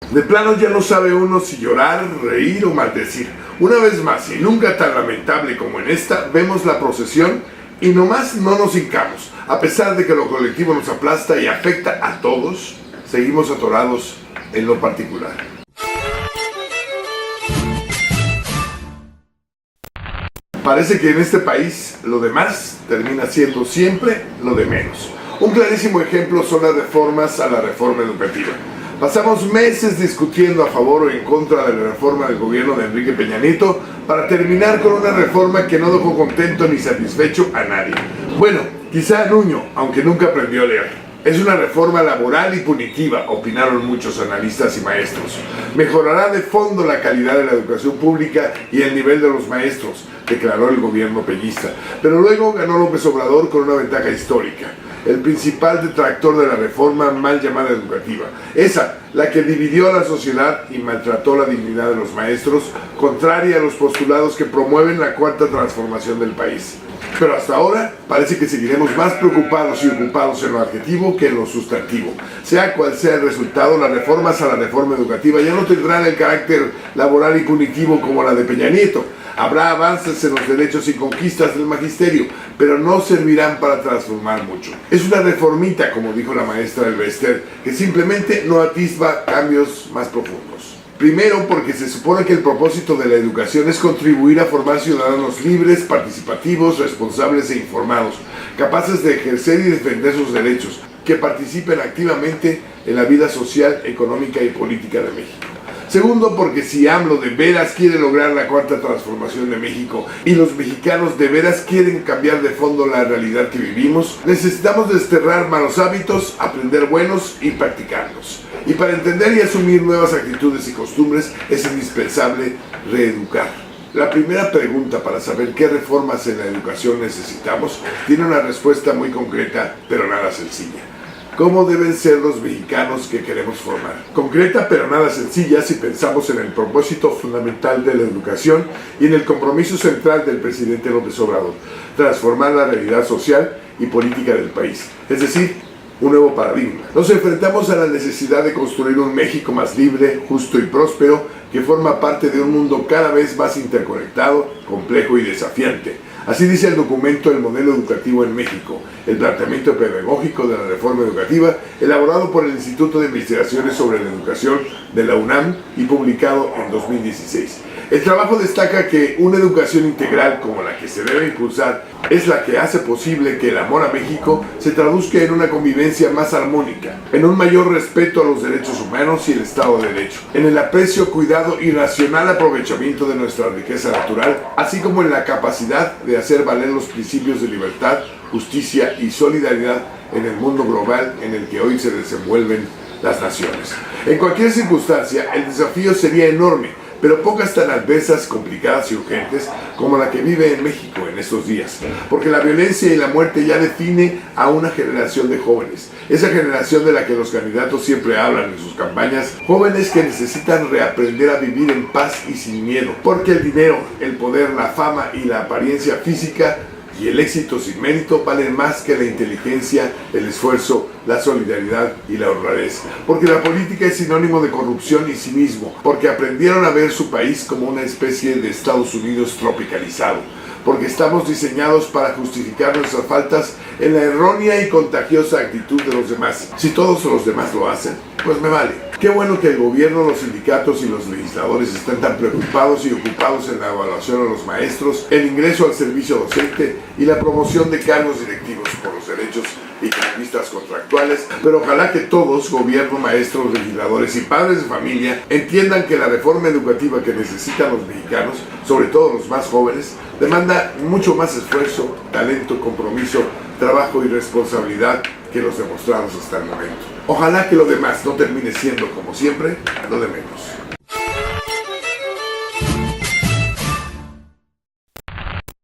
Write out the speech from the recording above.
De plano ya no sabe uno si llorar, reír o maldecir. Una vez más, y nunca tan lamentable como en esta, vemos la procesión y nomás no nos hincamos. A pesar de que lo colectivo nos aplasta y afecta a todos, seguimos atorados en lo particular. Parece que en este país lo demás termina siendo siempre lo de menos. Un clarísimo ejemplo son las reformas a la reforma educativa. Pasamos meses discutiendo a favor o en contra de la reforma del gobierno de Enrique Peña Nieto para terminar con una reforma que no dejó contento ni satisfecho a nadie. Bueno, quizá a Nuño, aunque nunca aprendió a leer. Es una reforma laboral y punitiva, opinaron muchos analistas y maestros. Mejorará de fondo la calidad de la educación pública y el nivel de los maestros, declaró el gobierno peñista. Pero luego ganó López Obrador con una ventaja histórica. El principal detractor de la reforma mal llamada educativa. Esa, la que dividió a la sociedad y maltrató la dignidad de los maestros, contraria a los postulados que promueven la cuarta transformación del país. Pero hasta ahora parece que seguiremos más preocupados y ocupados en lo adjetivo que en lo sustantivo. Sea cual sea el resultado, las reformas a la reforma educativa ya no tendrán el carácter laboral y punitivo como la de Peña Nieto. Habrá avances en los derechos y conquistas del magisterio, pero no servirán para transformar mucho. Es una reformita, como dijo la maestra del Bester, que simplemente no atisba cambios más profundos. Primero, porque se supone que el propósito de la educación es contribuir a formar ciudadanos libres, participativos, responsables e informados, capaces de ejercer y defender sus derechos, que participen activamente en la vida social, económica y política de México. Segundo, porque si AMLO de veras quiere lograr la cuarta transformación de México y los mexicanos de veras quieren cambiar de fondo la realidad que vivimos, necesitamos desterrar malos hábitos, aprender buenos y practicarlos. Y para entender y asumir nuevas actitudes y costumbres es indispensable reeducar. La primera pregunta para saber qué reformas en la educación necesitamos tiene una respuesta muy concreta, pero nada sencilla. ¿Cómo deben ser los mexicanos que queremos formar? Concreta pero nada sencilla si pensamos en el propósito fundamental de la educación y en el compromiso central del presidente López Obrador, transformar la realidad social y política del país, es decir, un nuevo paradigma. Nos enfrentamos a la necesidad de construir un México más libre, justo y próspero, que forma parte de un mundo cada vez más interconectado, complejo y desafiante. Así dice el documento El modelo educativo en México, el planteamiento pedagógico de la reforma educativa, elaborado por el Instituto de Investigaciones sobre la Educación de la UNAM y publicado en 2016. El trabajo destaca que una educación integral como la que se debe impulsar es la que hace posible que el amor a México se traduzca en una convivencia más armónica, en un mayor respeto a los derechos humanos y el Estado de Derecho, en el aprecio, cuidado y racional aprovechamiento de nuestra riqueza natural, así como en la capacidad de hacer valer los principios de libertad, justicia y solidaridad en el mundo global en el que hoy se desenvuelven las naciones. En cualquier circunstancia, el desafío sería enorme, pero pocas tan adversas, complicadas y urgentes como la que vive en México en estos días, porque la violencia y la muerte ya define a una generación de jóvenes, esa generación de la que los candidatos siempre hablan en sus campañas, jóvenes que necesitan reaprender a vivir en paz y sin miedo, porque el dinero, el poder, la fama y la apariencia física y el éxito sin mérito valen más que la inteligencia, el esfuerzo, la solidaridad y la honradez. Porque la política es sinónimo de corrupción y cinismo. Porque aprendieron a ver su país como una especie de Estados Unidos tropicalizado. Porque estamos diseñados para justificar nuestras faltas en la errónea y contagiosa actitud de los demás. Si todos los demás lo hacen, pues me vale. Qué bueno que el gobierno, los sindicatos y los legisladores estén tan preocupados y ocupados en la evaluación a los maestros, el ingreso al servicio docente y la promoción de cargos directivos por los derechos y conquistas contractuales, pero ojalá que todos, gobierno, maestros, legisladores y padres de familia, entiendan que la reforma educativa que necesitan los mexicanos, sobre todo los más jóvenes, demanda mucho más esfuerzo, talento, compromiso, trabajo y responsabilidad que los demostrados hasta el momento. Ojalá que lo demás no termine siendo, como siempre, lo de menos.